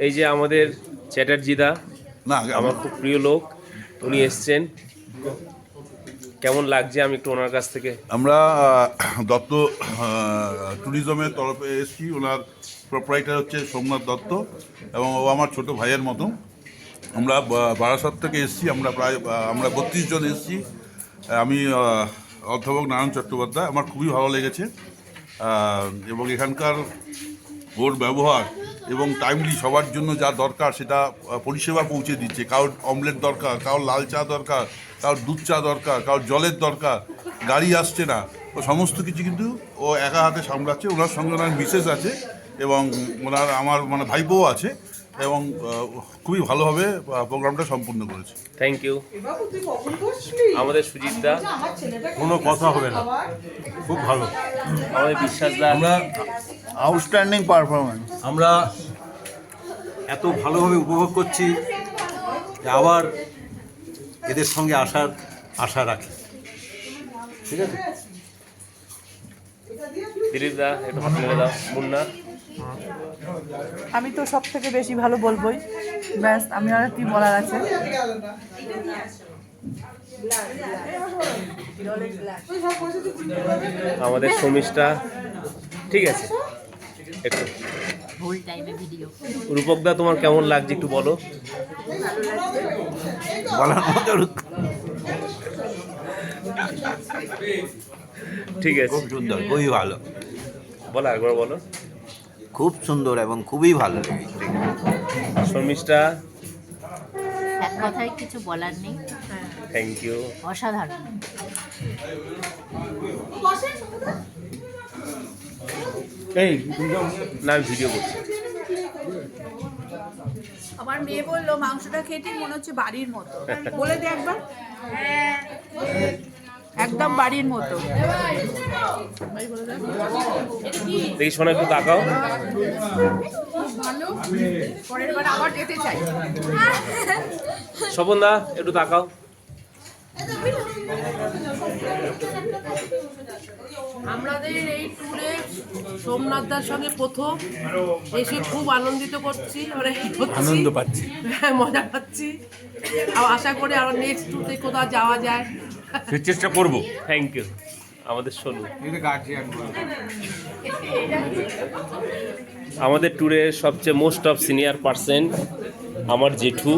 এই যে আমাদের চ্যাটার্জিদা, আমার খুব প্রিয় লোক, উনি এসছেন। কেমন লাগছে আমি একটু ওনার কাছ থেকে। আমরা দত্ত ট্যুরিজমের তরফে এসেছি। ওনার প্রোপ্রাইটার হচ্ছে সোমনাথ দত্ত এবং ও আমার ছোট ভাইয়ের মতো। আমরা বারাসাত থেকে এসেছি। আমরা 32 জন এসেছি। আমি অধ্যাপক নারায়ণ চট্টোপাধ্যায়। আমার খুবই ভালো লেগেছে এবং এখানকার ওর ব্যবহার এবং টাইমলি সবার জন্য যা দরকার সেটা পরিষেবা পৌঁছে দিচ্ছে। কারোর অমলেট দরকার, কারোর লাল চা দরকার, কারোর দুধ চা দরকার, কারোর জলের দরকার, গাড়ি আসছে না, ও সমস্ত কিছু কিন্তু ও একা হাতে সামলাচ্ছে। ওনার সঙ্গে ওনার মিসেস আছে এবং ওনার আমার ভাইপোও আছে এবং খুবই ভালোভাবে প্রোগ্রামটা সম্পূর্ণ করেছে। Thank you. আমাদের সুজিত দা, কোনো কথা হবে না, খুব ভালো। আমাদের বিশ্বাস দা, আমরা আউটস্ট্যান্ডিং পারফরমেন্স। আমরা এত ভালোভাবে উপভোগ করছি যে আবার এদের সঙ্গে আসার আশা রাখি। ঠিক আছে, দিলীপ দা একটু হাত মেরে দাও। মুন্না, আমি তো সব থেকে বেশি ভালো বলবোই, ব্যাস আমি আর কি বলার আছে। আমাদের শর্মিষ্ঠা, ঠিক আছে। একটু রূপক দা, তোমার কেমন লাগছে একটু বলো। বলার মতো ঠিক আছে, খুব সুন্দর, খুবই ভালো, বলো একবার বলো। খুব সুন্দর এবং খুবই ভালো লেগেছে। শর্মিষ্ঠা, এক কথায় কিছু বলার নেই, থ্যাংক ইউ। অসাধারণ। এই না, আমি ভিডিও করছি। আমার মেয়ে বললো মাংসটা খেতে মনে হচ্ছে বাড়ির মতো, বলে দে একবার। একদম বাড়ির মতো। দেখি শোনা, একটু তাকাও। ভালো, পরের বার আবার যেতে চাই। স্বপন দা একটু তাকাও। আমাদের এই ট্যুরে সোমনাথদার সঙ্গে প্রথম এসে খুব আনন্দিত করছি, আনন্দ পাচ্ছি, মজা পাচ্ছি। আশা করি আরো নেক্সট ট্যুরে কোথাও যাওয়া যায়, সে চেষ্টা করবো। Thank you. আমাদের সোনু, আমাদের ট্যুরের সবচেয়ে মোস্ট অফ সিনিয়র পার্সন আমার জেঠু।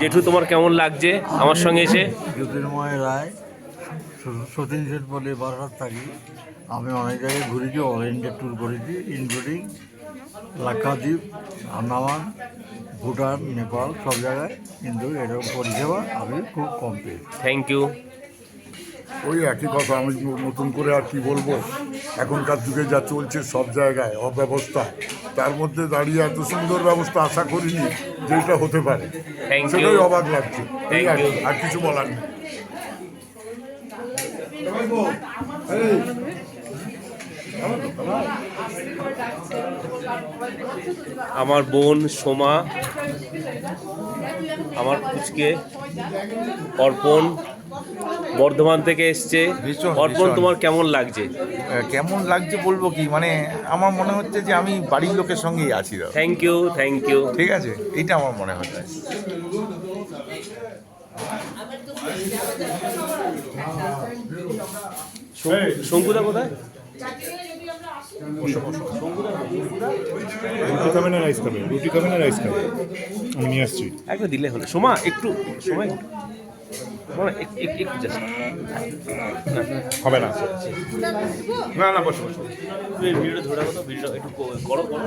জেঠু, তোমার কেমন লাগছে আমার সঙ্গে এসে? জ্যোতির্ময় রায়, সতীন শেঠ বলে বারাসাত থাকি। আমি অনেক জায়গায় ঘুরেছি, অল ইন্ডিয়া ট্যুর করেছি, ইনক্লুডিং লাক্ষাদ্বীপ, আন্দামান, ভুটান, নেপাল, সব জায়গায়। কিন্তু এরকম পরিষেবা আমি খুব কম পেয়েছি। Thank you. ওই একই কথা, আমি নতুন করে আর কি বলবো। এখনকার যুগে যা চলছে সব জায়গায় অব্যবস্থা, তার মধ্যে দাঁড়িয়ে এত সুন্দর ব্যবস্থা আশা করিনি যেটা হতে পারে। Thank you. সেটাই অবাক লাগছে। Thank you. আর কিছু বলার নেই। আমার বোন সোমা, আমার পুচকে অর্পণ বর্ধমান থেকে এসছে। অর্পণ, তোমার কেমন লাগছে? কেমন লাগছে বলবো কি, মানে আমার মনে হচ্ছে যে আমি বাড়ির লোকের সঙ্গেই আছি। Thank you, thank you. ঠিক আছে, এইটা আমার মনে হচ্ছে। শঙ্কুদা কোথায়? রুটি খাবে না রাইস খাবে? রুটি খাবে না রাইস খাবে? আমি নিয়ে আসছি। একটা দিলে হলো। সোমা একটু, সময় একটু জাস্ট হবে না, না না, বসো বসো। ভিডিওটা ধরে রাখো তো, ভিডিওটা একটু করো করো।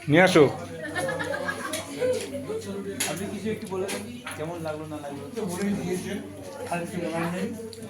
নিয়ে আসো। আপনি কিছু একটু বলে দেন, কেমন লাগলো না লাগলো?